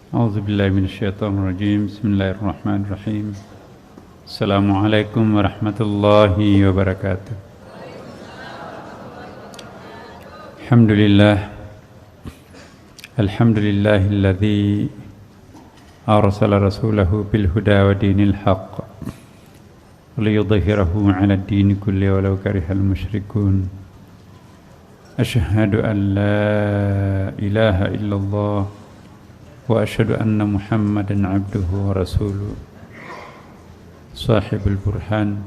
أعوذ بالله من الشيطان الرجيم بسم الله الرحمن الرحيم السلام عليكم ورحمة الله وبركاته الحمد لله الذي أرسل رسوله بالهدى ودين الحق ليظهره على الدين كله ولو كره المشركون أشهد أن لا إله إلا الله وأشهد أن محمدًا عبده ورسوله صاحب البرهان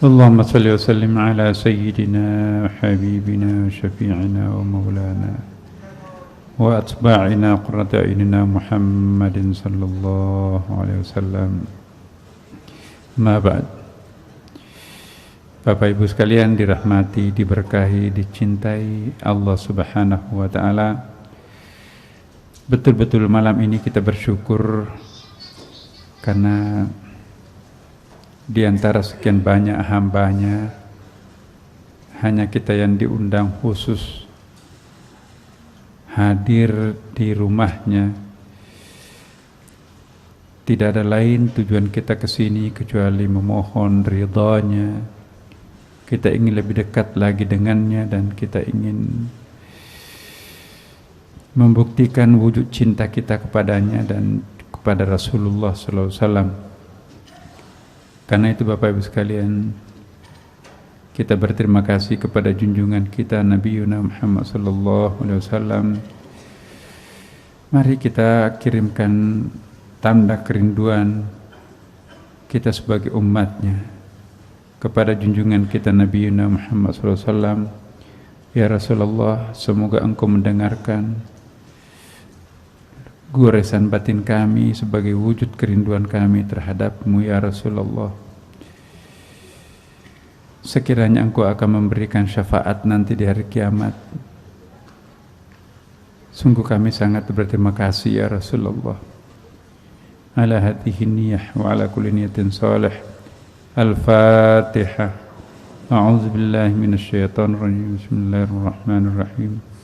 اللهم صل وسلم على سيدنا وحبيبنا وشفيعنا ومولانا وأتباعنا قرة أعيننا محمد صلى الله عليه وسلم ما بعد. Bapak Ibu sekalian dirahmati, diberkahi, dicintai Allah Subhanahu wa taala. Betul-betul malam ini kita bersyukur karena di antara sekian banyak hambanya hanya kita yang diundang khusus hadir di rumahnya. Tidak ada lain tujuan kita ke sini kecuali memohon ridhanya. Kita ingin lebih dekat lagi dengannya dan kita ingin membuktikan wujud cinta kita kepadanya dan kepada Rasulullah SAW. Karena itu Bapak Ibu sekalian, kita berterima kasih kepada junjungan kita Nabi Muhammad SAW. Mari kita kirimkan tanda kerinduan kita sebagai umatnya kepada junjungan kita Nabi Muhammad SAW. Ya Rasulullah, semoga engkau mendengarkan goresan batin kami sebagai wujud kerinduan kami terhadapmu ya Rasulullah. Sekiranya engkau akan memberikan syafaat nanti di hari kiamat, sungguh kami sangat berterima kasih ya Rasulullah. Ala hadhihi niyah wa ala kulli niyatin salih. Al-Fatihah. A'udzu billahi minasyaitonir rajim. Bismillahirrahmanirrahim.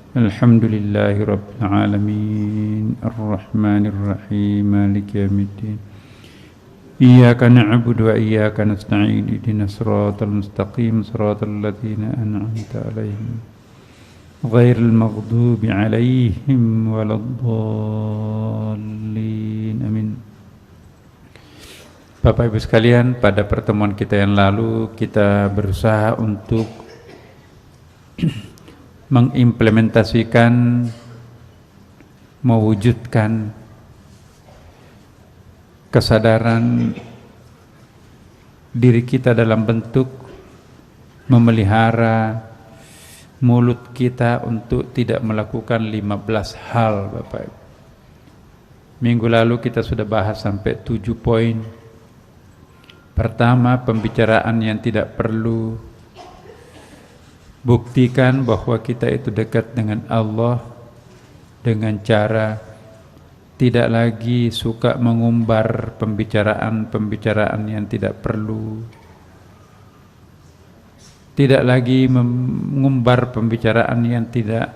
Alhamdulillahi rabbil alamin. Ar-Rahmanir Rahim. Maliki yaumiddin. Iyyaka na'budu wa iyyaka nasta'in. Ihdinas siratal mustaqim. Siratal ladzina an'amta 'alaihim ghairil maghdubi 'alaihim waladdallin. Amin. Bapak Ibu sekalian, pada pertemuan kita yang lalu kita berusaha untuk mengimplementasikan, mewujudkan kesadaran diri kita dalam bentuk memelihara mulut kita untuk tidak melakukan 15 hal Bapak Ibu. Minggu lalu kita sudah bahas sampai 7 poin. Pertama, pembicaraan yang tidak perlu. Buktikan bahwa kita itu dekat dengan Allah dengan cara tidak lagi suka mengumbar pembicaraan yang tidak perlu. Tidak lagi mengumbar pembicaraan yang tidak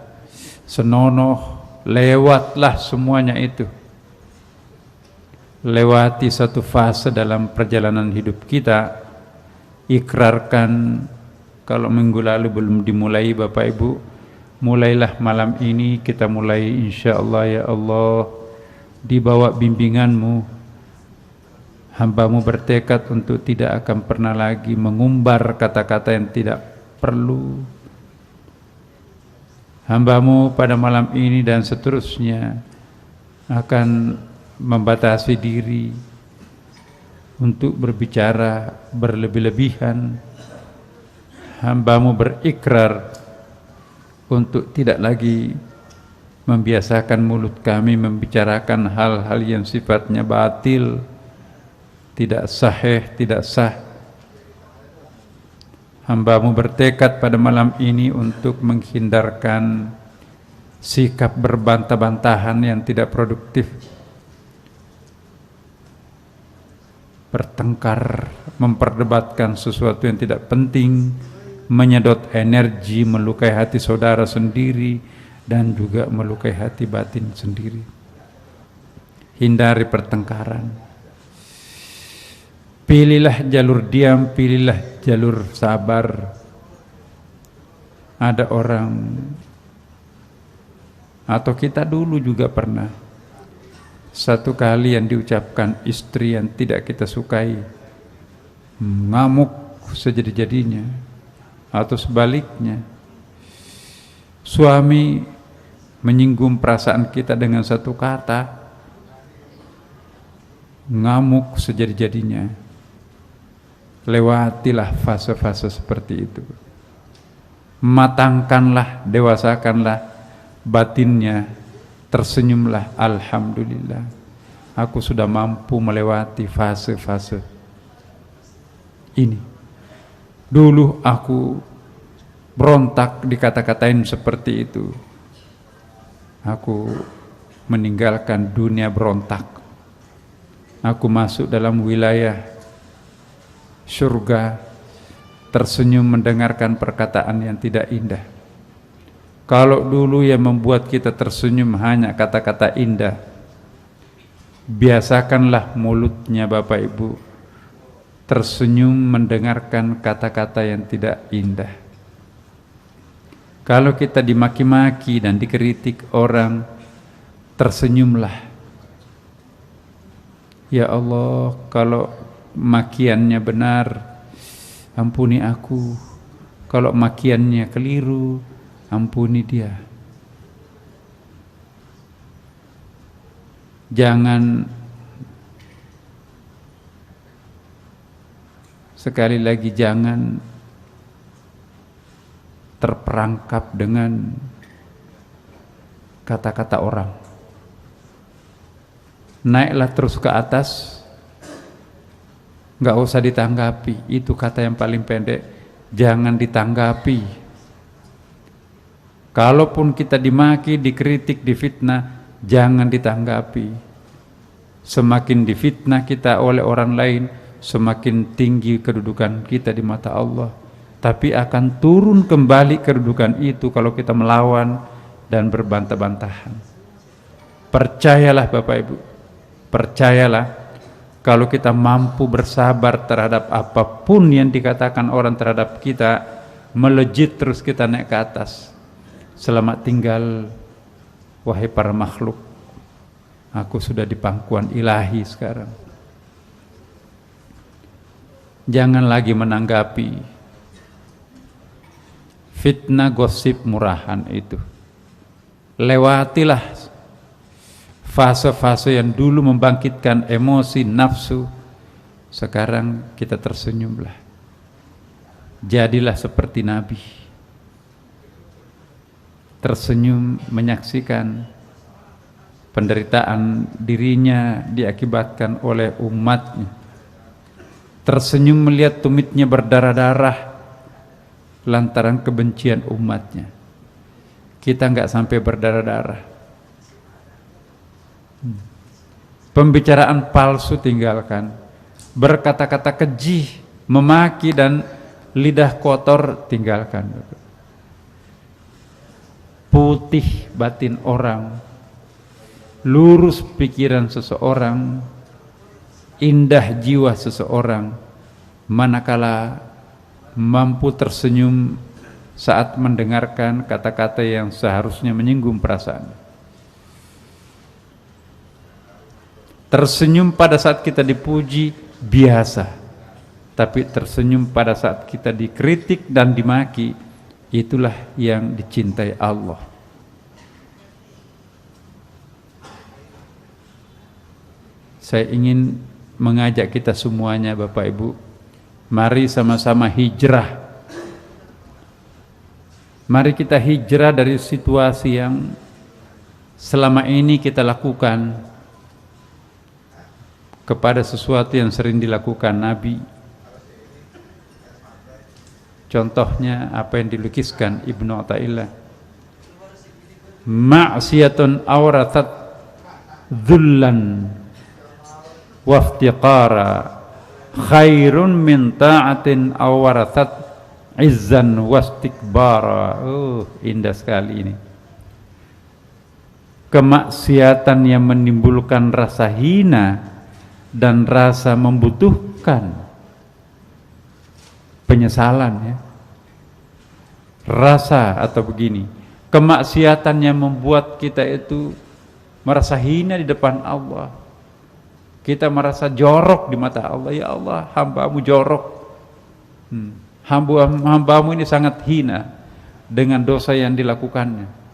senonoh. Lewatlah semuanya itu. Lewati satu fase dalam perjalanan hidup kita. Ikrarkan. Kalau minggu lalu belum dimulai Bapak Ibu, mulailah malam ini kita mulai insyaallah ya Allah. Di bawah bimbinganmu, hambamu bertekad untuk tidak akan pernah lagi mengumbar kata-kata yang tidak perlu. Hambamu pada malam ini dan seterusnya akan membatasi diri untuk berbicara berlebih-lebihan. Hambamu berikrar untuk tidak lagi membiasakan mulut kami membicarakan hal-hal yang sifatnya batil, tidak sahih, tidak sah. Hambamu bertekad pada malam ini untuk menghindarkan sikap berbantah-bantahan yang tidak produktif, bertengkar, memperdebatkan sesuatu yang tidak penting, menyedot energi, melukai hati saudara sendiri, dan juga melukai hati batin sendiri. Hindari pertengkaran. Pilihlah jalur diam, pilihlah jalur sabar. Ada orang, atau kita dulu juga pernah, satu kali yang diucapkan istri yang tidak kita sukai, ngamuk sejadi-jadinya, atau sebaliknya, suami menyinggung perasaan kita dengan satu kata, ngamuk sejadi-jadinya. Lewatilah fase-fase seperti itu. Matangkanlah, dewasakanlah batinnya, tersenyumlah, alhamdulillah, aku sudah mampu melewati fase-fase ini. Dulu aku berontak, dikata-katain seperti itu. Aku meninggalkan dunia berontak. Aku masuk dalam wilayah surga, tersenyum mendengarkan perkataan yang tidak indah. Kalau dulu yang membuat kita tersenyum hanya kata-kata indah, biasakanlah mulutnya Bapak Ibu tersenyum mendengarkan kata-kata yang tidak indah. Kalau kita dimaki-maki dan dikritik orang, tersenyumlah. Ya Allah, kalau makiannya benar, ampuni aku. Kalau makiannya keliru, ampuni dia. Jangan, sekali lagi, jangan terperangkap dengan kata-kata orang. Naiklah terus ke atas, nggak usah ditanggapi. Itu kata yang paling pendek. Jangan ditanggapi. Kalaupun kita dimaki, dikritik, difitnah, jangan ditanggapi. Semakin difitnah kita oleh orang lain, semakin tinggi kedudukan kita di mata Allah. Tapi akan turun kembali kedudukan itu kalau kita melawan dan berbantah-bantahan. Percayalah Bapak Ibu, percayalah. Kalau kita mampu bersabar terhadap apapun yang dikatakan orang terhadap kita, melejit terus kita naik ke atas. Selamat tinggal, wahai para makhluk. Aku sudah di pangkuan ilahi sekarang. Jangan lagi menanggapi fitnah gosip murahan itu. Lewatilah fase-fase yang dulu membangkitkan emosi, nafsu. Sekarang kita tersenyumlah. Jadilah seperti Nabi, tersenyum menyaksikan penderitaan dirinya diakibatkan oleh umatnya. Tersenyum melihat tumitnya berdarah-darah lantaran kebencian umatnya. Kita enggak sampai berdarah-darah. Pembicaraan palsu tinggalkan. Berkata-kata keji, memaki dan lidah kotor tinggalkan. Putih batin orang, lurus pikiran seseorang, indah jiwa seseorang manakala mampu tersenyum saat mendengarkan kata-kata yang seharusnya menyinggung perasaan. Tersenyum pada saat kita dipuji biasa, tapi tersenyum pada saat kita dikritik dan dimaki, itulah yang dicintai Allah. Saya ingin mengajak kita semuanya Bapak Ibu, mari sama-sama hijrah. Mari kita hijrah dari situasi yang selama ini kita lakukan kepada sesuatu yang sering dilakukan Nabi. Contohnya apa yang dilukiskan Ibnu Athaillah. Ma'siyatun awrathat dhullan waftiqara khairun min ta'atin awarathat izzan wastikbara. Indah sekali ini. kemaksiatan yang menimbulkan rasa hina dan rasa membutuhkan penyesalan, ya. Rasa atau begini, kemaksiatan yang membuat kita itu merasa hina di depan Allah. Kita merasa jorok di mata Allah. Ya Allah, hamba-Mu jorok. Hamba-Mu ini sangat hina dengan dosa yang dilakukannya.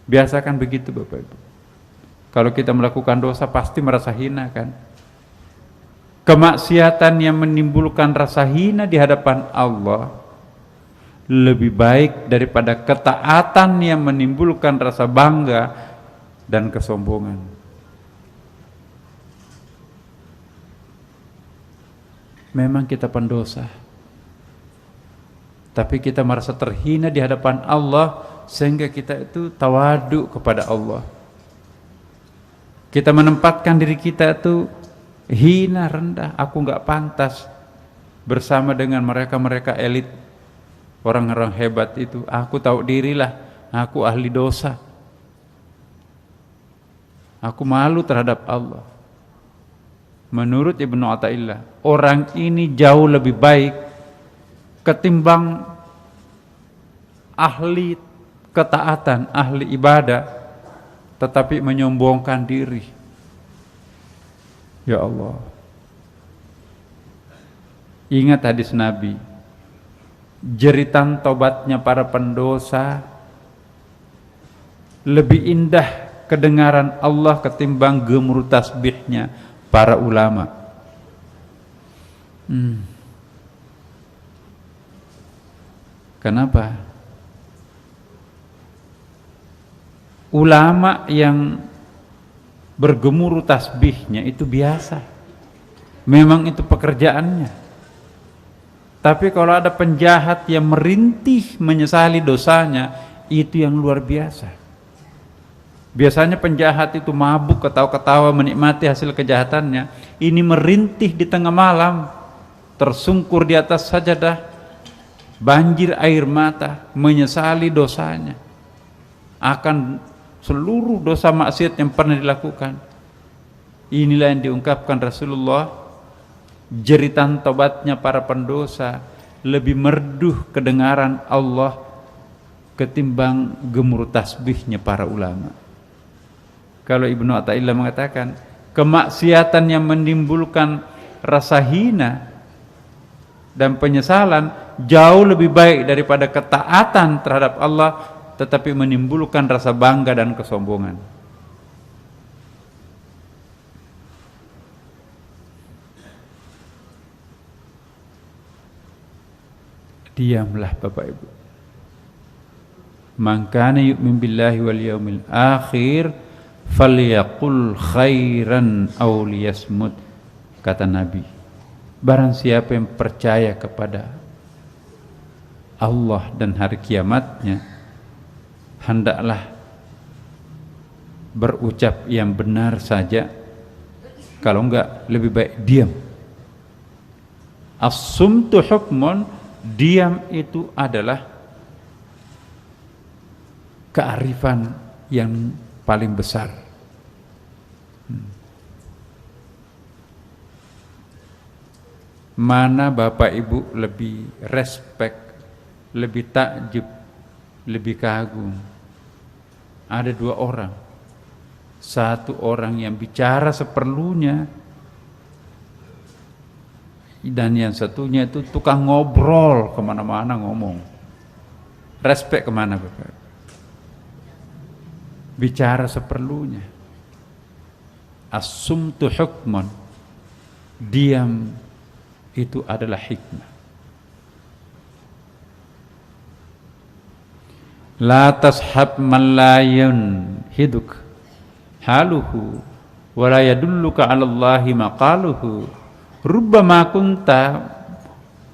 Biasakan begitu Bapak Ibu. Kalau kita melakukan dosa pasti merasa hina kan. Kemaksiatan yang menimbulkan rasa hina di hadapan Allah lebih baik daripada ketaatan yang menimbulkan rasa bangga dan kesombongan. Memang kita pendosa, tapi kita merasa terhina di hadapan Allah sehingga kita itu tawadu kepada Allah. Kita menempatkan diri kita itu hina, rendah. Aku nggak pantas bersama dengan mereka-mereka elit, orang-orang hebat itu. Aku tahu dirilah, aku ahli dosa. Aku malu terhadap Allah. Menurut Ibnu Athaillah, orang ini jauh lebih baik ketimbang ahli ketaatan, ahli ibadah, tetapi menyombongkan diri. Ya Allah. Ingat hadis Nabi, jeritan tobatnya para pendosa lebih indah kedengaran Allah ketimbang gemuruh tasbihnya para ulama. Kenapa? Ulama yang bergemuruh tasbihnya itu biasa, memang itu pekerjaannya. Tapi kalau ada penjahat yang merintih menyesali dosanya, itu yang luar biasa. Biasanya penjahat itu mabuk, ketawa-ketawa, menikmati hasil kejahatannya. Ini merintih di tengah malam, tersungkur di atas sajadah, banjir air mata, menyesali dosanya akan seluruh dosa maksiat yang pernah dilakukan. Inilah yang diungkapkan Rasulullah, jeritan tobatnya para pendosa lebih merdu kedengaran Allah ketimbang gemuruh tasbihnya para ulama. Kalau Ibnu Athaillah mengatakan, kemaksiatan yang menimbulkan rasa hina dan penyesalan jauh lebih baik daripada ketaatan terhadap Allah tetapi menimbulkan rasa bangga dan kesombongan. Diamlah Bapak Ibu. Man kana yu'min billahi wal yaumil akhir falyaqul khairan aw liyasmut, kata Nabi. Barang siapa yang percaya kepada Allah dan hari kiamatnya, hendaklah berucap yang benar saja, kalau enggak lebih baik diam. As-sumtu hukmun, diam itu adalah kearifan yang paling besar. Mana Bapak Ibu lebih respect, lebih takjub, lebih kagum? Ada dua orang. Satu orang yang bicara seperlunya, dan yang satunya itu tukang ngobrol kemana-mana ngomong. Respect kemana Bapak? Bicara seperlunya. As-sumtu hukmun, diam itu adalah hikmah. La tashab man la yunhiduk haluhu wa la yadulluka 'ala Allahi maqaluhu rubbama kunta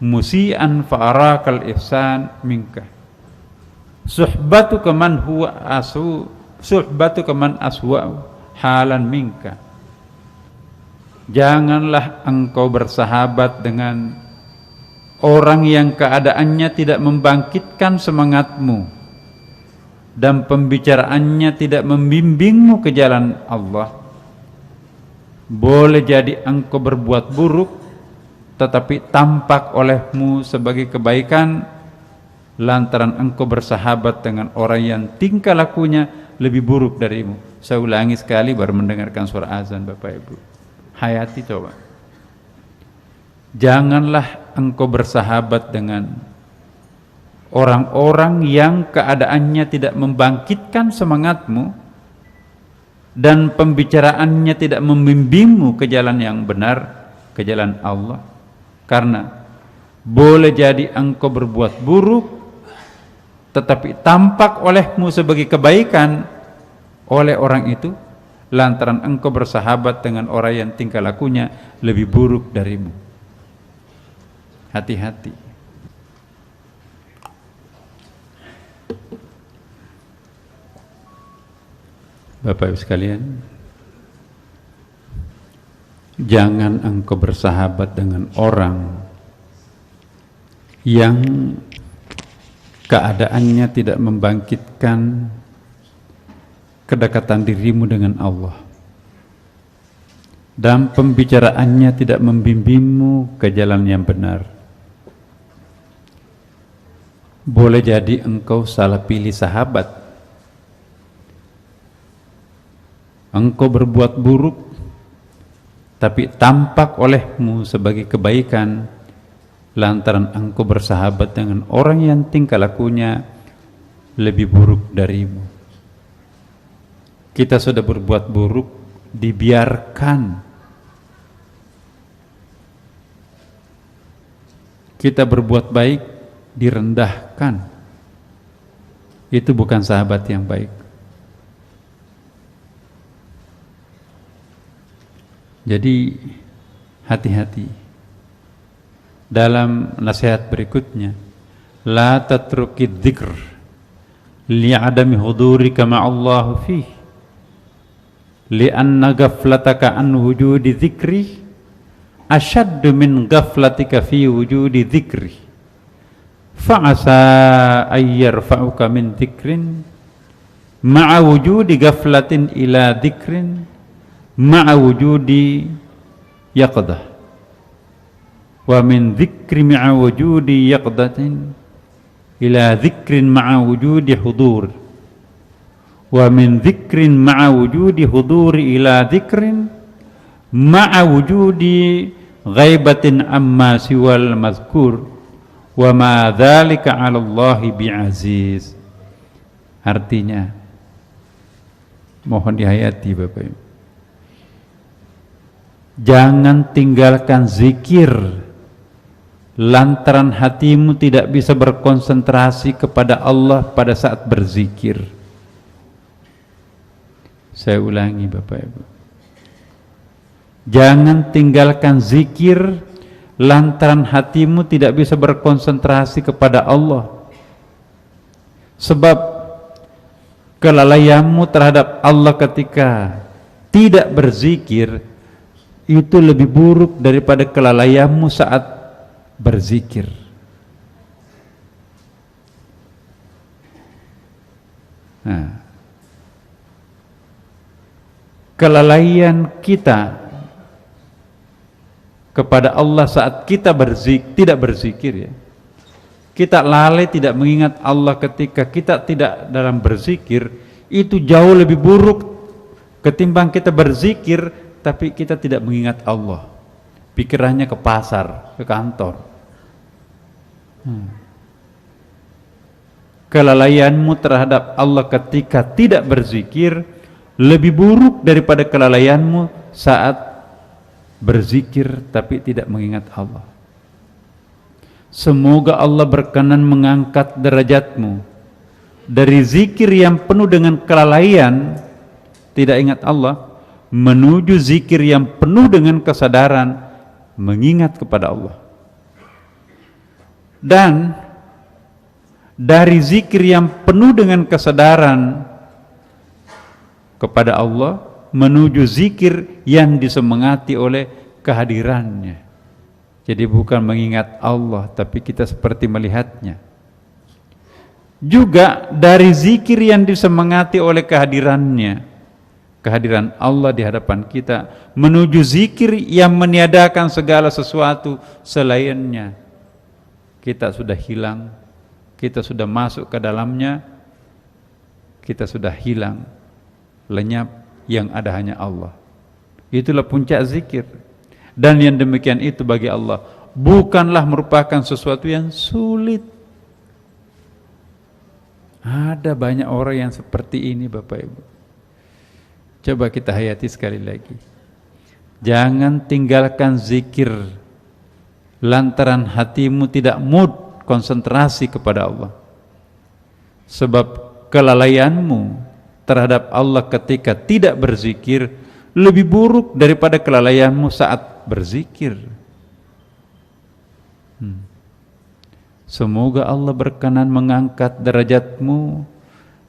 musian fa arakal ihsan minka suhbatuka man huwa asu suhbatuka man aswa halan minka. Janganlah engkau bersahabat dengan orang yang keadaannya tidak membangkitkan semangatmu, dan pembicaraannya tidak membimbingmu ke jalan Allah, boleh jadi engkau berbuat buruk tetapi tampak olehmu sebagai kebaikan lantaran engkau bersahabat dengan orang yang tingkah lakunya lebih buruk darimu. Saya ulangi sekali baru mendengarkan suara azan Bapak Ibu. Hayati coba. Janganlah engkau bersahabat dengan orang-orang yang keadaannya tidak membangkitkan semangatmu dan pembicaraannya tidak membimbingmu ke jalan yang benar, ke jalan Allah. Karena boleh jadi engkau berbuat buruk tetapi tampak olehmu sebagai kebaikan oleh orang itu lantaran engkau bersahabat dengan orang yang tingkah lakunya lebih buruk darimu. Hati-hati. Bapak Ibu sekalian, jangan engkau bersahabat dengan orang yang keadaannya tidak membangkitkan kedekatan dirimu dengan Allah dan pembicaraannya tidak membimbingmu ke jalan yang benar. Boleh jadi engkau salah pilih sahabat, engkau berbuat buruk tapi tampak olehmu sebagai kebaikan lantaran engkau bersahabat dengan orang yang tingkah lakunya lebih buruk darimu. Kita sudah berbuat buruk, dibiarkan. Kita berbuat baik, direndahkan. Itu bukan sahabat yang baik. Jadi hati-hati. Dalam nasihat berikutnya, la tatrukid dzikr li'adami hudurika ma'allahu fih li'anna ghaflataka an wujudi dzikri ashaddu min ghaflatika fi wujudi dzikri fa'asa ay yarfa'uka min dzikrin ma'a wujudi ghaflatin ila dzikrin ma'a wujudi yaqdah wa min dzikri ma'a wujudi yaqdatin ila dzikrin ma'a wujudi hudur wa min dzikrin ma'a wujudi huduri ila dzikrin ma'a wujudi ghaibatin amma siwal mazkur wa ma dzalika 'ala Allahi bi'aziz. Artinya mohon dihayati Bapak Ibu, jangan tinggalkan zikir lantaran hatimu tidak bisa berkonsentrasi kepada Allah pada saat berzikir. Saya ulangi Bapak Ibu, jangan tinggalkan zikir lantaran hatimu tidak bisa berkonsentrasi kepada Allah, sebab kelalaianmu terhadap Allah ketika tidak berzikir itu lebih buruk daripada kelalaianmu saat berzikir. Nah, kelalaian kita kepada Allah saat kita tidak berzikir ya. Kita lalai tidak mengingat Allah ketika kita tidak dalam berzikir, itu jauh lebih buruk ketimbang kita berzikir tapi kita tidak mengingat Allah. Pikirannya ke pasar, ke kantor. Kelalaianmu terhadap Allah ketika tidak berzikir lebih buruk daripada kelalaianmu saat berzikir tapi tidak mengingat Allah. Semoga Allah berkenan mengangkat derajatmu dari zikir yang penuh dengan kelalaian, tidak ingat Allah, menuju zikir yang penuh dengan kesadaran, mengingat kepada Allah. Dan dari zikir yang penuh dengan kesadaran kepada Allah menuju zikir yang disemangati oleh kehadirannya. Jadi bukan mengingat Allah tapi kita seperti melihatnya. juga dari zikir yang disemangati oleh kehadirannya, kehadiran Allah di hadapan kita, menuju zikir yang meniadakan segala sesuatu selainnya. Kita sudah hilang, kita sudah masuk ke dalamnya, kita sudah hilang, lenyap, yang ada hanya Allah. Itulah puncak zikir. Dan yang demikian itu bagi Allah bukanlah merupakan sesuatu yang sulit. Ada banyak orang yang seperti ini Bapak Ibu. Coba kita hayati sekali lagi. Jangan tinggalkan zikir lantaran hatimu tidak mood konsentrasi kepada Allah. Sebab kelalaianmu terhadap Allah ketika tidak berzikir lebih buruk daripada kelalaianmu saat berzikir. Semoga Allah berkenan mengangkat derajatmu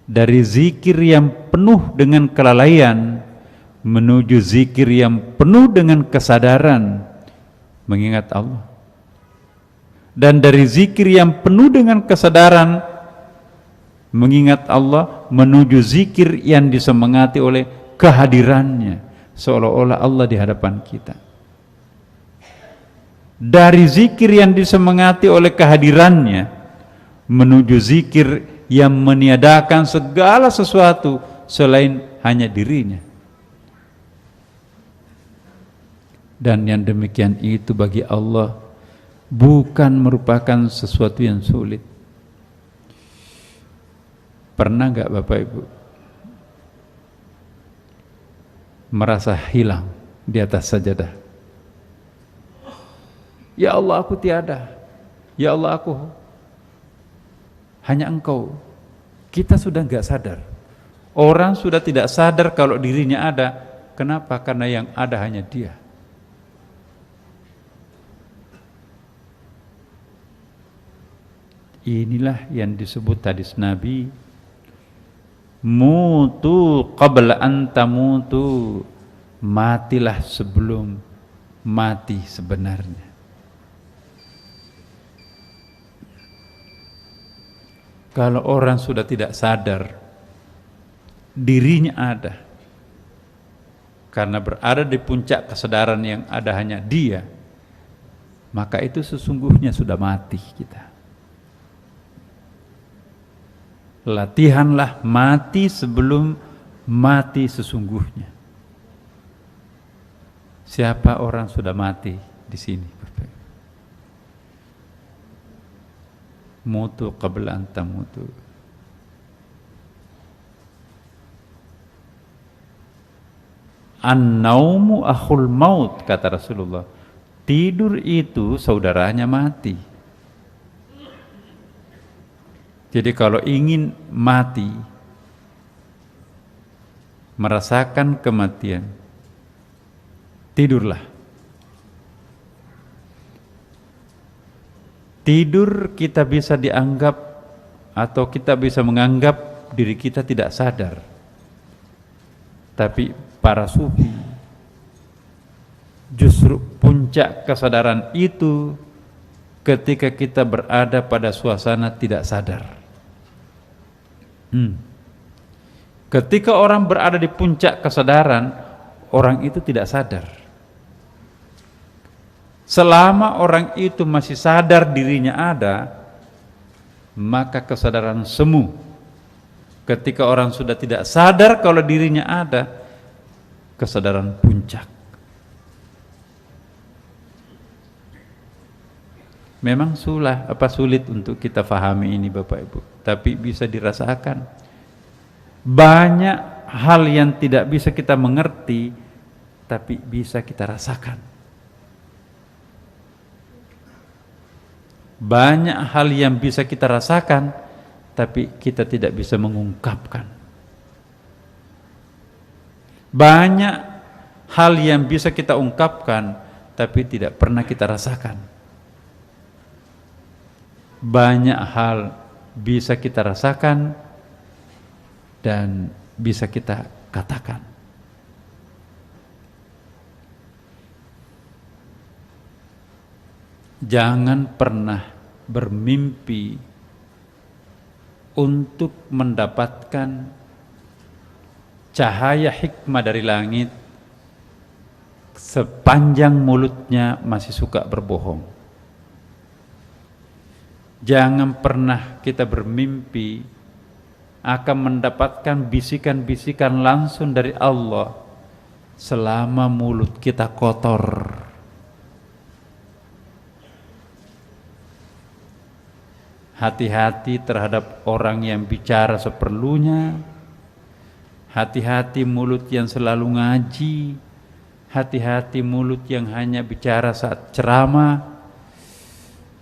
dari zikir yang penuh dengan kelalaian menuju zikir yang penuh dengan kesadaran mengingat Allah, dan dari zikir yang penuh dengan kesadaran mengingat Allah menuju zikir yang disemangati oleh kehadirannya, seolah-olah Allah di hadapan kita. Dari zikir yang disemangati oleh kehadirannya menuju zikir yang meniadakan segala sesuatu selain hanya dirinya. Dan yang demikian itu bagi Allah bukan merupakan sesuatu yang sulit. Pernah enggak Bapak Ibu merasa hilang di atas sajadah? Ya Allah, aku tiada. Ya Allah, aku hanya Engkau. Kita sudah enggak sadar. Orang sudah tidak sadar kalau dirinya ada. Kenapa? Karena yang ada hanya Dia. Inilah yang disebut hadis Nabi, mutu qabla an tamutu, matilah sebelum mati sebenarnya. Kalau orang sudah tidak sadar dirinya ada, karena berada di puncak kesadaran yang ada hanya Dia, maka itu sesungguhnya sudah mati kita. Latihanlah mati sebelum mati sesungguhnya. Siapa orang sudah mati di sini? Mutu qabla an tamutu. An-naumu akhul maut, kata Rasulullah. Tidur itu saudaranya mati. Jadi kalau ingin mati, merasakan kematian, tidurlah. Tidur kita bisa dianggap atau kita bisa menganggap diri kita tidak sadar. Tapi para sufi justru puncak kesadaran itu ketika kita berada pada suasana tidak sadar. Ketika orang berada di puncak kesadaran, orang itu tidak sadar. Selama orang itu masih sadar dirinya ada, maka kesadaran semu. Ketika orang sudah tidak sadar kalau dirinya ada, kesadaran puncak. Memang sulit untuk kita fahami ini Bapak Ibu, tapi bisa dirasakan. Banyak hal yang tidak bisa kita mengerti, tapi bisa kita rasakan. Banyak hal yang bisa kita rasakan, tapi kita tidak bisa mengungkapkan. Banyak hal yang bisa kita ungkapkan, tapi tidak pernah kita rasakan. Banyak hal bisa kita rasakan dan bisa kita katakan. Jangan pernah bermimpi untuk mendapatkan cahaya hikmah dari langit sepanjang mulutnya masih suka berbohong. Jangan pernah kita bermimpi akan mendapatkan bisikan-bisikan langsung dari Allah selama mulut kita kotor. Hati-hati terhadap orang yang bicara seperlunya. Hati-hati mulut yang selalu ngaji. Hati-hati mulut yang hanya bicara saat ceramah,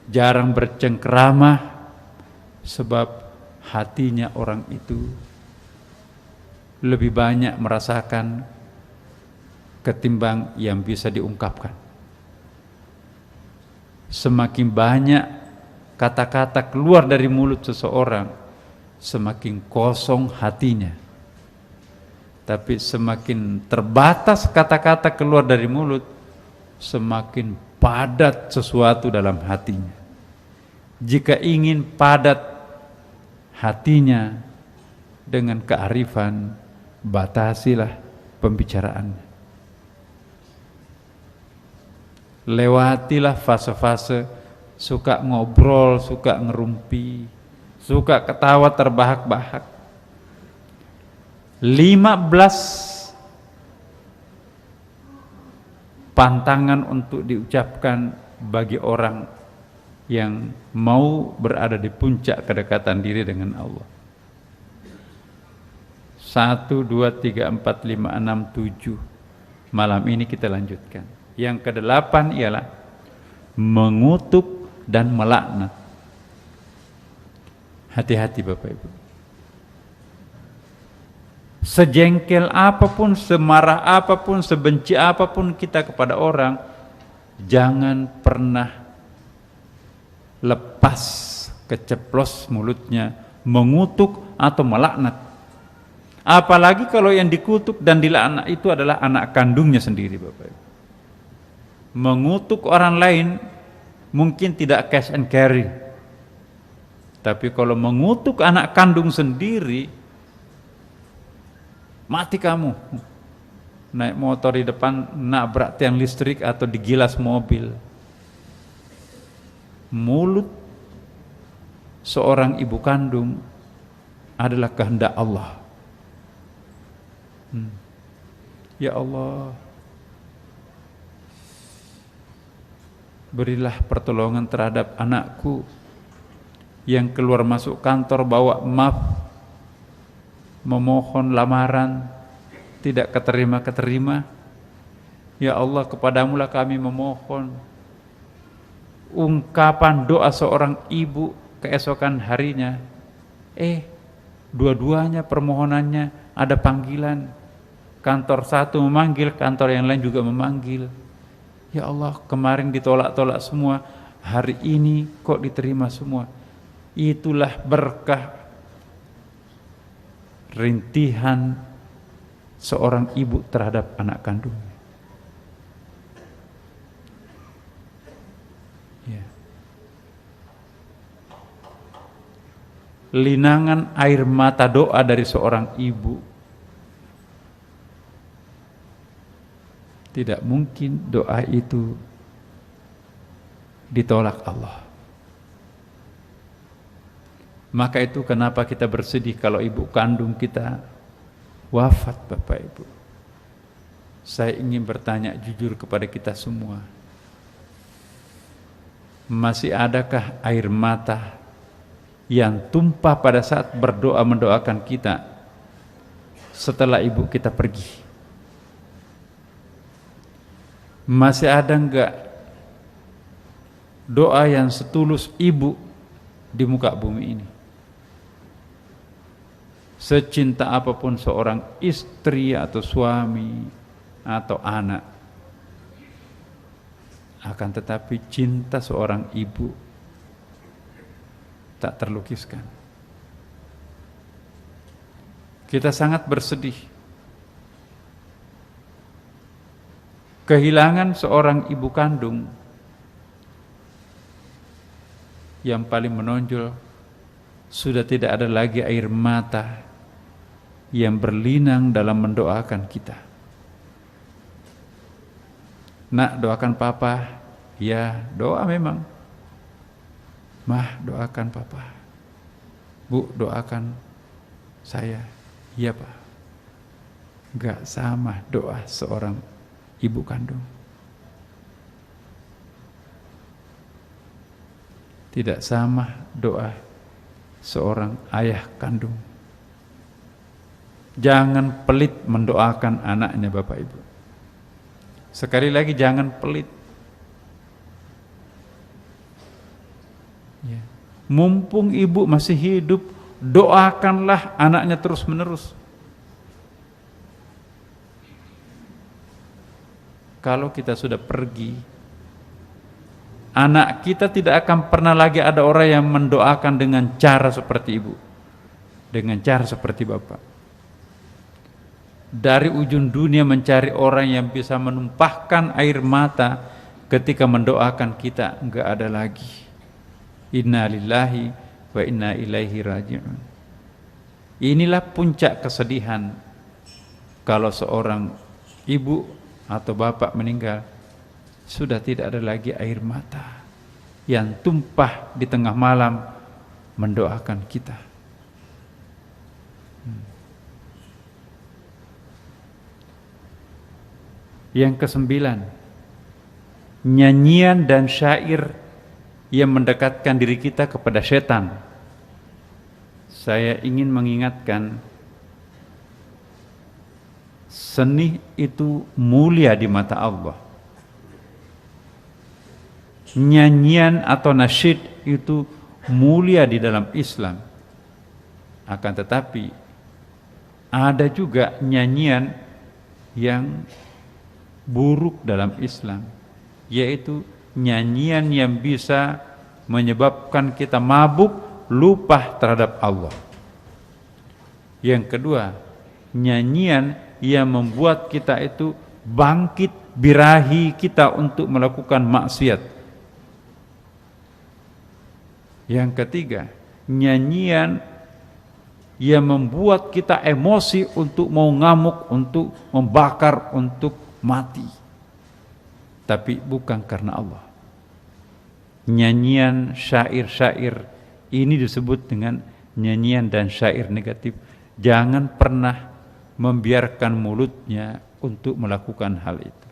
jarang bercengkeramah, sebab hatinya orang itu lebih banyak merasakan ketimbang yang bisa diungkapkan. Semakin banyak kata-kata keluar dari mulut seseorang, semakin kosong hatinya. Tapi semakin terbatas kata-kata keluar dari mulut, semakin padat sesuatu dalam hatinya. Jika ingin padat hatinya dengan kearifan, batasilah pembicaraannya. Lewatilah fase-fase suka ngobrol, suka ngerumpi, suka ketawa terbahak-bahak. 15 pantangan untuk diucapkan bagi orang yang mau berada di puncak kedekatan diri dengan Allah. 1, 2, 3, 4, 5, 6, 7. Malam ini kita lanjutkan. Yang ke-8 ialah mengutuk dan melaknat. Hati-hati Bapak Ibu. Sejengkel apapun, semarah apapun, sebenci apapun kita kepada orang, jangan pernah lepas keceplos mulutnya mengutuk atau melaknat. Apalagi kalau yang dikutuk dan dilaknat itu adalah anak kandungnya sendiri Bapak Ibu. Mengutuk orang lain mungkin tidak cash and carry, tapi kalau mengutuk anak kandung sendiri, mati kamu. Naik motor di depan nabrak tiang listrik atau digilas mobil. Mulut seorang ibu kandung adalah kehendak Allah. Ya Allah, berilah pertolongan terhadap anakku yang keluar masuk kantor bawa map, memohon lamaran, tidak keterima. Ya Allah, kepadamulah kami memohon. Ungkapan doa seorang ibu keesokan harinya, dua-duanya permohonannya ada panggilan. Kantor satu memanggil, kantor yang lain juga memanggil. Ya Allah, kemarin ditolak-tolak semua, hari ini kok diterima semua. Itulah berkah rintihan seorang ibu terhadap anak kandungnya. Ya. Linangan air mata doa dari seorang ibu, tidak mungkin doa itu ditolak Allah. Maka itu kenapa kita bersedih kalau ibu kandung kita wafat Bapak Ibu. Saya ingin bertanya jujur kepada kita semua. Masih adakah air mata yang tumpah pada saat berdoa mendoakan kita setelah ibu kita pergi? Masih ada enggak doa yang setulus ibu di muka bumi ini? Secinta apapun seorang istri atau suami atau anak, akan tetapi cinta seorang ibu tak terlukiskan. Kita sangat bersedih kehilangan seorang ibu kandung yang paling menonjol sudah tidak ada lagi air mata yang berlinang dalam mendoakan kita. Nak, doakan papa. Ya, doa memang. Mah, doakan papa. Bu, doakan saya. Iya, Pak. Gak sama doa seorang ibu kandung. Tidak sama doa seorang ayah kandung. Jangan pelit mendoakan anaknya, Bapak Ibu. Sekali lagi, jangan pelit. Ya. Mumpung ibu masih hidup, doakanlah anaknya terus menerus. Kalau kita sudah pergi, anak kita tidak akan pernah lagi ada orang yang mendoakan dengan cara seperti ibu, dengan cara seperti bapak. Dari ujung dunia mencari orang yang bisa menumpahkan air mata ketika mendoakan kita, enggak ada lagi. Inna lillahi wa inna ilaihi raji'un. Inilah puncak kesedihan kalau seorang ibu atau bapak meninggal, sudah tidak ada lagi air mata yang tumpah di tengah malam mendoakan kita. Yang kesembilan, nyanyian dan syair yang mendekatkan diri kita kepada setan. Saya ingin mengingatkan, seni itu mulia di mata Allah. Nyanyian atau nasyid itu mulia di dalam Islam. Akan tetapi ada juga nyanyian yang buruk dalam Islam, yaitu nyanyian yang bisa menyebabkan kita mabuk, lupa terhadap Allah. Yang kedua, nyanyian yang membuat kita itu bangkit birahi kita untuk melakukan maksiat. Yang ketiga, nyanyian yang membuat kita emosi untuk mau ngamuk, untuk membakar, untuk mati, tapi bukan karena Allah. Nyanyian, syair-syair ini disebut dengan nyanyian dan syair negatif. Jangan pernah membiarkan mulutnya untuk melakukan hal itu.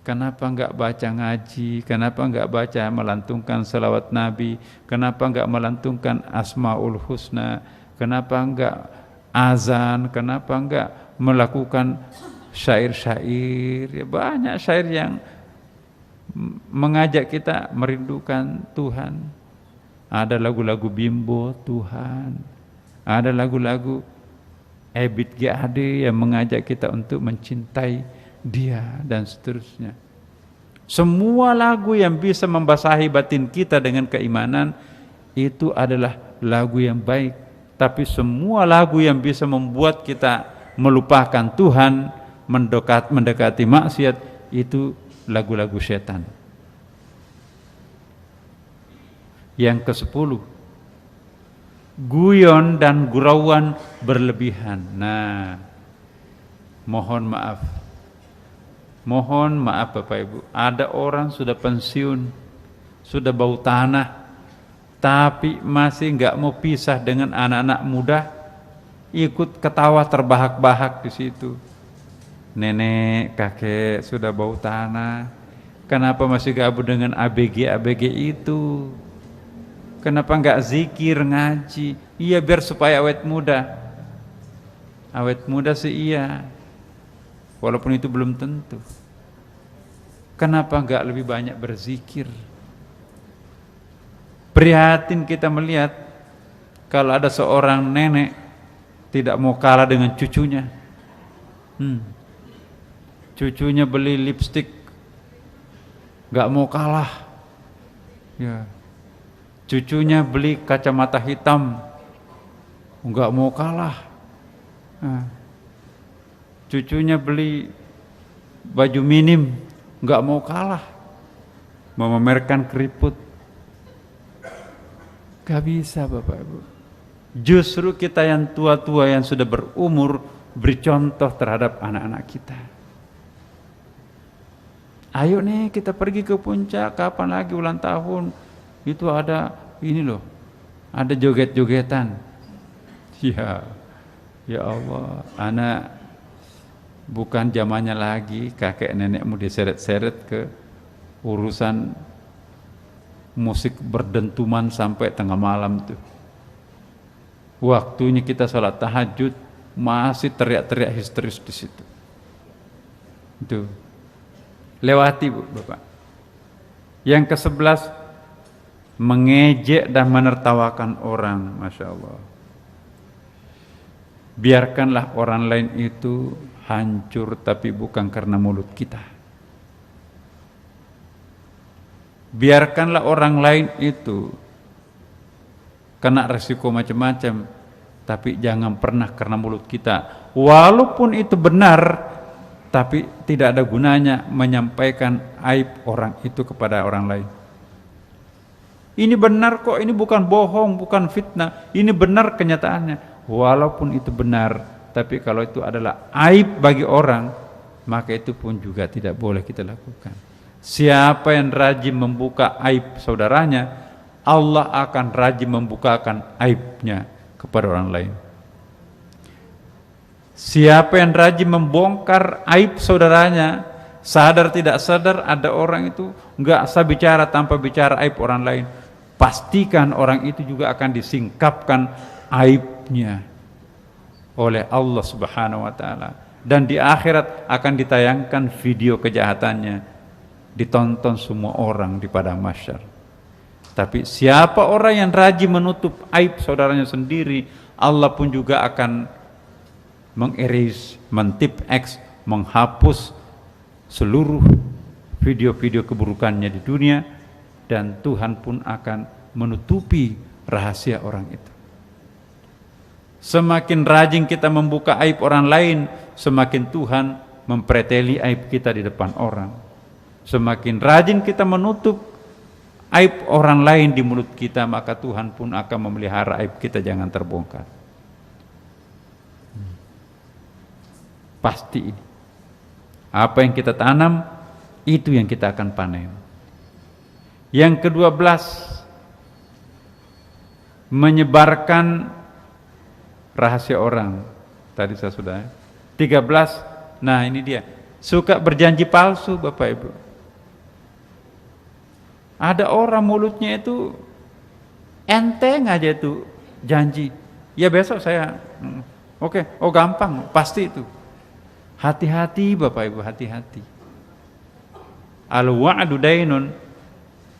Kenapa enggak baca ngaji? Kenapa enggak baca melantungkan salawat Nabi? Kenapa enggak melantungkan Asmaul Husna? Kenapa enggak azan? Kenapa enggak melakukan syair-syair? Ya, banyak syair yang mengajak kita merindukan Tuhan. Ada lagu-lagu Bimbo Tuhan, ada lagu-lagu Ebit GAD yang mengajak kita untuk mencintai Dia, dan seterusnya. Semua lagu yang bisa membasahi batin kita dengan keimanan itu adalah lagu yang baik. Tapi semua lagu yang bisa membuat kita melupakan Tuhan, mendekati maksiat, itu lagu-lagu setan. Yang ke-10, guyon dan gurauan berlebihan. Nah, mohon maaf Bapak Ibu, ada orang sudah pensiun, sudah bau tanah, tapi masih enggak mau pisah dengan anak-anak muda, ikut ketawa terbahak-bahak di situ. Nenek, kakek sudah bau tanah, kenapa masih gabung dengan ABG itu? Kenapa enggak zikir, ngaji? Iya, biar supaya awet muda. Awet muda sih iya, walaupun itu belum tentu. Kenapa enggak lebih banyak berzikir? Prihatin kita melihat kalau ada seorang nenek tidak mau kalah dengan cucunya. Cucunya beli lipstik, enggak mau kalah. Ya. Cucunya beli kacamata hitam, enggak mau kalah. Cucunya beli baju minim, enggak mau kalah, memamerkan keriput. Gak bisa Bapak Ibu. Justru kita yang tua-tua yang sudah berumur beri contoh terhadap anak-anak kita. Ayo nih kita pergi ke puncak, kapan lagi ulang tahun? Itu ada ini loh, ada joget-jogetan. Ya Allah, anak bukan zamannya lagi kakek nenekmu diseret-seret ke urusan musik berdentuman sampai tengah malam tuh. Waktunya kita sholat tahajud masih teriak-teriak histeris di situ. Itu lewati Bu, Bapak. Yang ke-11, mengejek dan menertawakan orang, Masya Allah. Biarkanlah orang lain itu hancur, tapi bukan karena mulut kita. Biarkanlah orang lain itu kena resiko macam-macam, tapi jangan pernah karena mulut kita. Walaupun itu benar, tapi tidak ada gunanya menyampaikan aib orang itu kepada orang lain. Ini benar kok, ini bukan bohong, bukan fitnah, ini benar kenyataannya. Walaupun itu benar, tapi kalau itu adalah aib bagi orang, maka itu pun juga tidak boleh kita lakukan. Siapa yang rajin membuka aib saudaranya, Allah akan rajin membukakan aibnya kepada orang lain. Siapa yang rajin membongkar aib saudaranya, sadar tidak sadar ada orang itu enggak usah bicara tanpa bicara aib orang lain, pastikan orang itu juga akan disingkapkan aibnya oleh Allah Subhanahu wa taala, dan di akhirat akan ditayangkan video kejahatannya, ditonton semua orang di padang mahsyar. Tapi siapa orang yang rajin menutup aib saudaranya sendiri, Allah pun juga akan mengerase, mentip-X, menghapus seluruh video-video keburukannya di dunia, dan Tuhan pun akan menutupi rahasia orang itu. Semakin rajin kita membuka aib orang lain, semakin Tuhan mempreteli aib kita di depan orang. Semakin rajin kita menutup aib orang lain di mulut kita, maka Tuhan pun akan memelihara aib kita jangan terbongkar. Pasti ini. Apa yang kita tanam, itu yang kita akan panen. Yang ke-12, menyebarkan rahasia orang. Tadi saya sudah. 13, nah ini dia. Suka berjanji palsu Bapak Ibu. Ada orang mulutnya itu enteng aja itu janji. Ya besok saya, oke, oh gampang, pasti itu. Hati-hati Bapak Ibu, hati-hati. Al-wa'du dainun,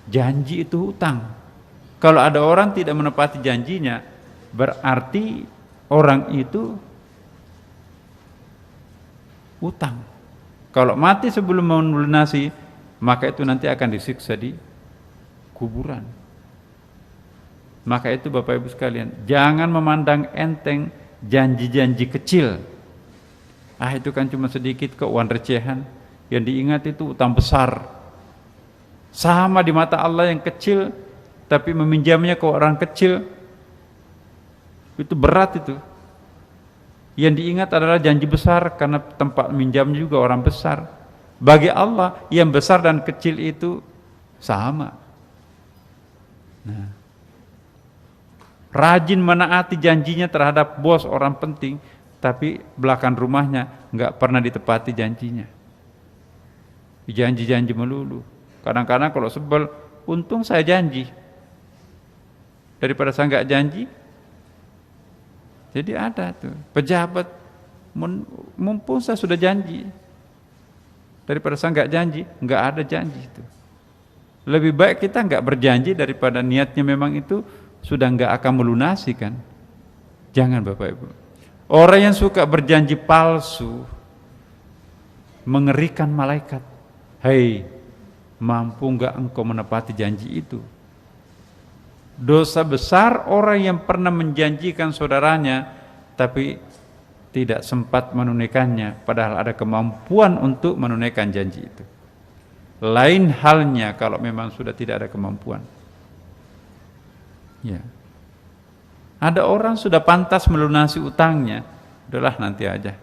janji itu hutang. Kalau ada orang tidak menepati janjinya, berarti orang itu hutang. Kalau mati sebelum melunasi, maka itu nanti akan disiksa di kuburan. Maka itu Bapak Ibu sekalian, jangan memandang enteng janji-janji kecil. Itu kan cuma sedikit kok, uang recehan. Yang diingat itu utang besar. Sama di mata Allah yang kecil, tapi meminjamnya ke orang kecil, itu berat itu. Yang diingat adalah janji besar, karena tempat minjamnya juga orang besar. Bagi Allah, yang besar dan kecil itu sama. Nah, rajin menaati janjinya terhadap bos orang penting, tapi belakang rumahnya nggak pernah ditepati janjinya. Janji-janji melulu. Kadang-kadang kalau sebel, untung saya janji daripada saya nggak janji. Jadi ada tuh pejabat, mumpung saya sudah janji, daripada saya nggak janji, nggak ada janji itu. Lebih baik kita nggak berjanji daripada niatnya memang itu sudah nggak akan melunasi kan. Jangan Bapak Ibu. Orang yang suka berjanji palsu mengerikan malaikat. Hei, mampu nggak engkau menepati janji itu? Dosa besar orang yang pernah menjanjikan saudaranya tapi tidak sempat menunaikannya, padahal ada kemampuan untuk menunaikan janji itu. Lain halnya kalau memang sudah tidak ada kemampuan. Ya. Ada orang sudah pantas melunasi utangnya, udahlah nanti aja.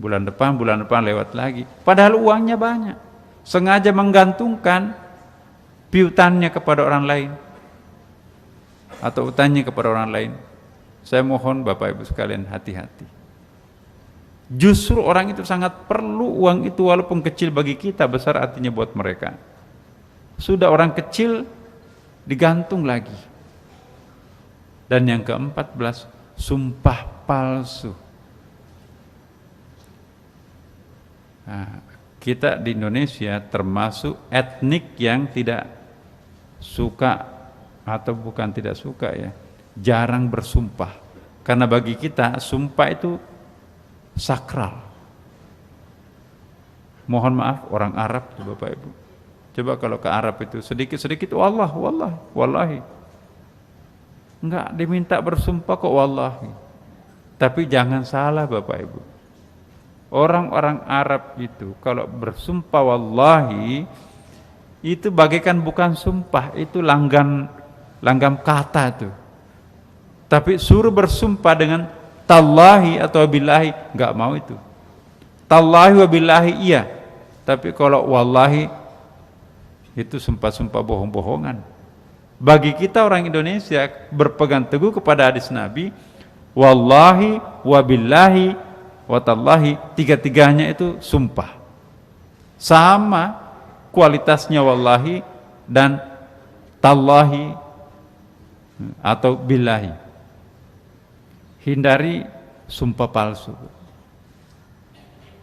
Bulan depan lewat lagi. Padahal uangnya banyak. Sengaja menggantungkan piutannya kepada orang lain atau utangnya kepada orang lain. Saya mohon Bapak Ibu sekalian hati-hati. Justru orang itu sangat perlu uang itu, walaupun kecil bagi kita, besar artinya buat mereka. Sudah orang kecil digantung lagi. Dan yang ke-14, sumpah palsu. Nah, kita di Indonesia termasuk etnik yang tidak suka, atau bukan tidak suka ya, jarang bersumpah. Karena bagi kita sumpah itu sakral. Mohon maaf orang Arab tuh Bapak Ibu. Coba kalau ke Arab itu sedikit-sedikit wallahi. Enggak diminta bersumpah kok wallahi. Tapi jangan salah Bapak Ibu. Orang-orang Arab itu kalau bersumpah wallahi itu bagaikan bukan sumpah, itu langgam kata itu. Tapi suruh bersumpah dengan tallahi atau billahi, enggak mau itu. Tallahi wa billahi iya, tapi kalau wallahi itu sumpah-sumpah bohong-bohongan. Bagi kita orang Indonesia berpegang teguh kepada hadis Nabi, wallahi wa billahi wa tallahi, tiga-tiganya itu sumpah. Sama kualitasnya wallahi dan tallahi atau billahi. Hindari sumpah palsu.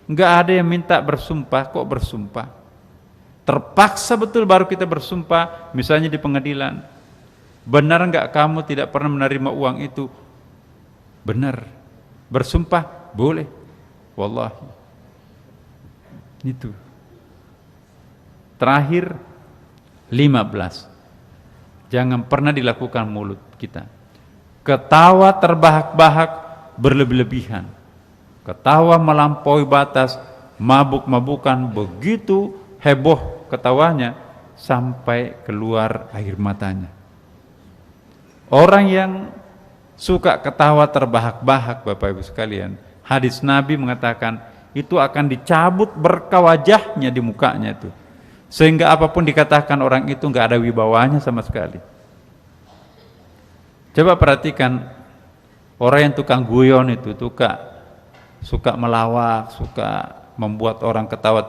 Enggak ada yang minta bersumpah kok bersumpah. Terpaksa betul baru kita bersumpah, misalnya di pengadilan. Benar enggak kamu tidak pernah menerima uang itu? Benar. Bersumpah boleh. Wallahi. Itu. Terakhir 15. Jangan pernah dilakukan mulut kita. Ketawa terbahak-bahak berlebih-lebihan. Ketawa melampaui batas, mabuk-mabukan, begitu heboh ketawanya sampai keluar air matanya. Orang yang suka ketawa terbahak-bahak Bapak Ibu sekalian, hadis Nabi mengatakan itu akan dicabut berkah wajahnya di mukanya itu. Sehingga apapun dikatakan orang itu enggak ada wibawanya sama sekali. Coba perhatikan orang yang tukang guyon itu, suka melawak, suka membuat orang ketawa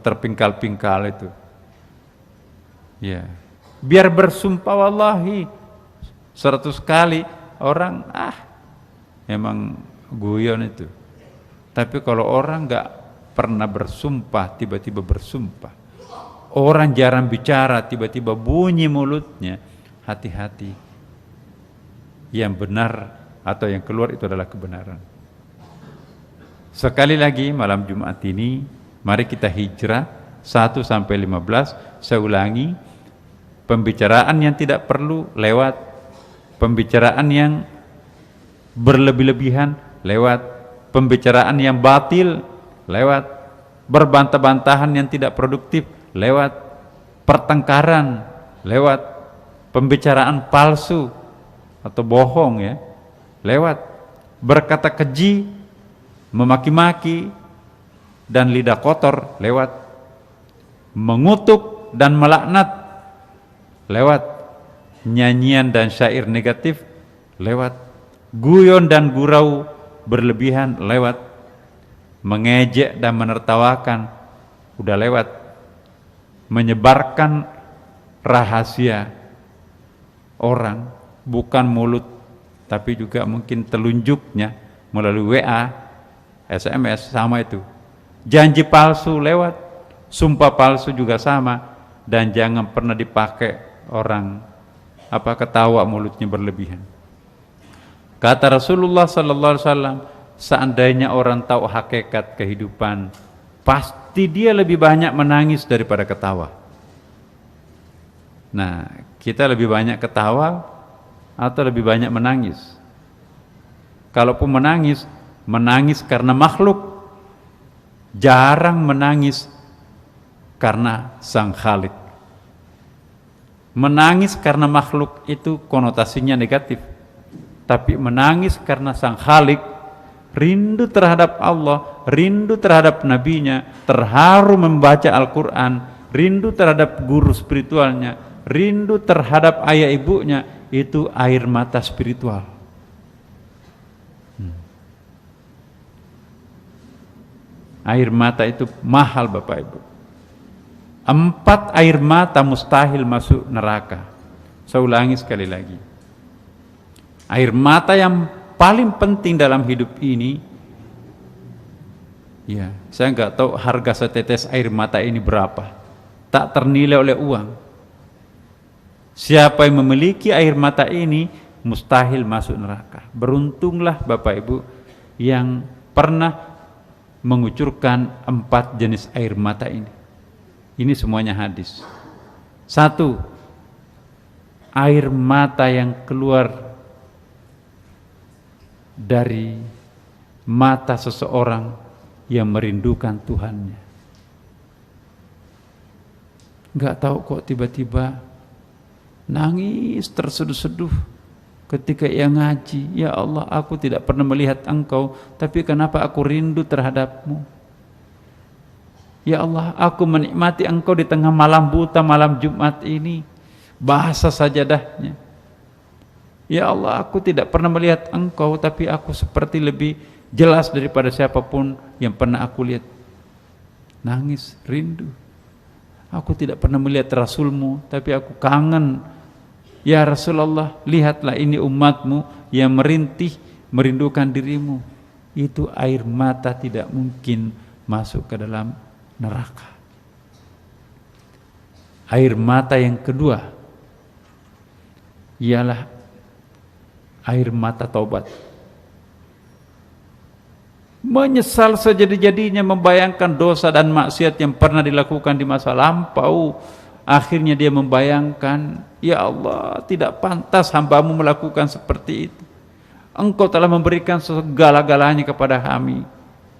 terpingkal-pingkal itu. Ya. Biar bersumpah wallahi 100 kali orang emang guyon itu. Tapi kalau orang enggak pernah bersumpah, tiba-tiba bersumpah. Orang jarang bicara, tiba-tiba bunyi mulutnya, hati-hati. Yang benar atau yang keluar itu adalah kebenaran. Sekali lagi malam Jumat ini, mari kita hijrah 1 sampai 15. Saya ulangi, pembicaraan yang tidak perlu lewat, pembicaraan yang berlebih-lebihan lewat, pembicaraan yang batil lewat, berbantah-bantahan yang tidak produktif lewat, pertengkaran lewat, pembicaraan palsu atau bohong ya lewat, berkata keji, memaki-maki dan lidah kotor lewat, mengutuk dan melaknat lewat, nyanyian dan syair negatif lewat, guyon dan gurau berlebihan lewat, mengejek dan menertawakan udah lewat, menyebarkan rahasia orang, bukan mulut tapi juga mungkin telunjuknya melalui WA, SMS sama itu. Janji palsu lewat, sumpah palsu juga sama, dan jangan pernah dipakai orang ketawa mulutnya berlebihan. Kata Rasulullah sallallahu alaihi wasallam, seandainya orang tahu hakikat kehidupan, pasti dia lebih banyak menangis daripada ketawa. Nah, kita lebih banyak ketawa atau lebih banyak menangis? Kalaupun menangis karena makhluk, jarang menangis karena Sang Khalik. Menangis karena makhluk itu konotasinya negatif. Tapi menangis karena Sang Khalik, rindu terhadap Allah, rindu terhadap nabinya, terharu membaca Al-Quran, rindu terhadap guru spiritualnya, rindu terhadap ayah ibunya, itu air mata spiritual. Air mata itu mahal Bapak Ibu. 4 air mata mustahil masuk neraka. Saya ulangi sekali lagi. Air mata yang paling penting dalam hidup ini, ya, saya nggak tahu harga setetes air mata ini berapa. Tak ternilai oleh uang. Siapa yang memiliki air mata ini mustahil masuk neraka. Beruntunglah Bapak Ibu yang pernah mengucurkan 4 jenis air mata ini. Ini semuanya hadis. 1, air mata yang keluar dari mata seseorang yang merindukan Tuhannya. Enggak tahu kok tiba-tiba nangis terseduh-seduh ketika ia ngaji. Ya Allah, aku tidak pernah melihat Engkau, tapi kenapa aku rindu terhadap-Mu? Ya Allah, aku menikmati Engkau di tengah malam buta, malam Jumat ini, bahasa sajadahnya. Ya Allah, aku tidak pernah melihat Engkau, tapi aku seperti lebih jelas daripada siapapun yang pernah aku lihat. Nangis, rindu. Aku tidak pernah melihat Rasul-Mu, tapi aku kangen. Ya Rasulullah, lihatlah ini umat-Mu yang merintih, merindukan diri-Mu. Itu air mata tidak mungkin masuk ke dalam neraka. Air mata yang kedua ialah air mata taubat. Menyesal sejadi-jadinya, membayangkan dosa dan maksiat yang pernah dilakukan di masa lampau. Akhirnya dia membayangkan, ya Allah, tidak pantas hamba-Mu melakukan seperti itu. Engkau telah memberikan segala-galanya kepada kami,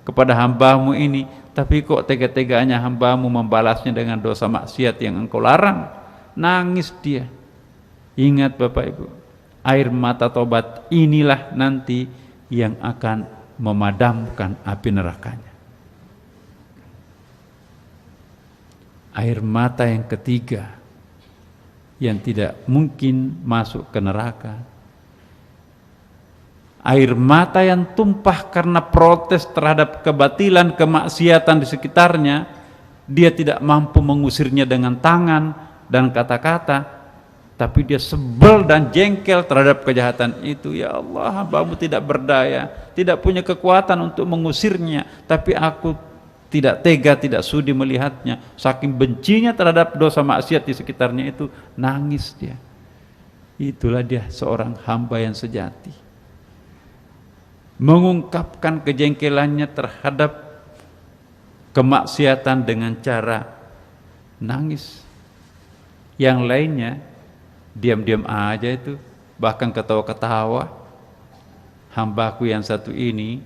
kepada hamba-Mu ini, tapi kok tega-teganya hamba-Mu membalasnya dengan dosa maksiat yang Engkau larang. Nangis dia. Ingat Bapak Ibu, air mata tobat inilah nanti yang akan memadamkan api nerakanya. Air mata yang ketiga yang tidak mungkin masuk ke neraka, air mata yang tumpah karena protes terhadap kebatilan, kemaksiatan di sekitarnya. Dia tidak mampu mengusirnya dengan tangan dan kata-kata, tapi dia sebel dan jengkel terhadap kejahatan itu. Ya Allah, hamba-Mu tidak berdaya, tidak punya kekuatan untuk mengusirnya, tapi aku tidak tega, tidak sudi melihatnya. Saking bencinya terhadap dosa maksiat di sekitarnya itu, nangis dia. Itulah dia seorang hamba yang sejati, mengungkapkan kejengkelannya terhadap kemaksiatan dengan cara nangis. Yang lainnya diam-diam aja itu, bahkan ketawa-ketawa. Hambaku yang satu ini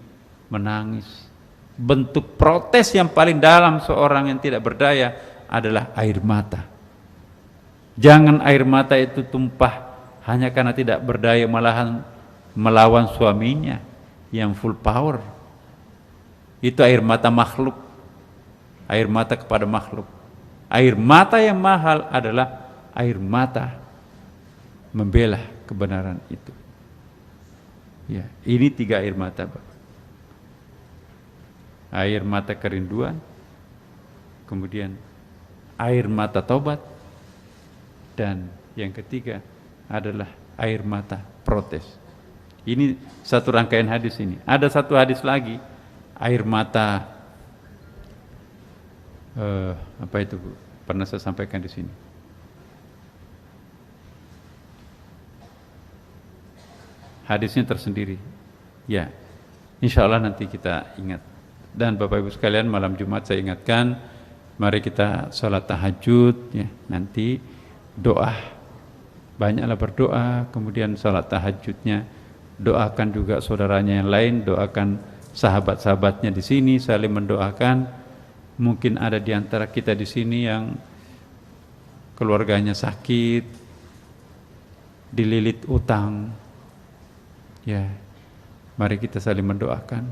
menangis. Bentuk protes yang paling dalam seorang yang tidak berdaya adalah air mata. Jangan air mata itu tumpah hanya karena tidak berdaya, malahan melawan suaminya yang full power. Itu air mata makhluk, air mata kepada makhluk. Air mata yang mahal adalah air mata membela kebenaran itu. Ya, ini 3 air mata, Pak. Air mata kerinduan, kemudian air mata taubat, dan yang ketiga adalah air mata protes. Ini satu rangkaian hadis ini. Ada satu hadis lagi, air mata apa itu, Bu? Pernah saya sampaikan di sini. Hadisnya tersendiri. Ya, insya Allah nanti kita ingat. Dan Bapak Ibu sekalian, malam Jumat saya ingatkan, mari kita sholat tahajud ya. Nanti doa, banyaklah berdoa, kemudian sholat tahajudnya, doakan juga saudaranya yang lain, doakan sahabat-sahabatnya di sini, saling mendoakan. Mungkin ada di antara kita di sini yang keluarganya sakit, dililit utang. Ya, mari kita saling mendoakan.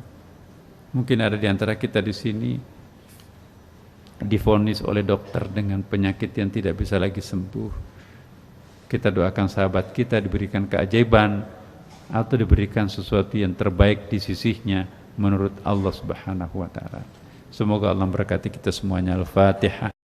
Mungkin ada di antara kita di sini divonis oleh dokter dengan penyakit yang tidak bisa lagi sembuh. Kita doakan sahabat kita diberikan keajaiban atau diberikan sesuatu yang terbaik di sisinya menurut Allah Subhanahu wa taala. Semoga Allah memberkati kita semuanya. Al-Fatihah.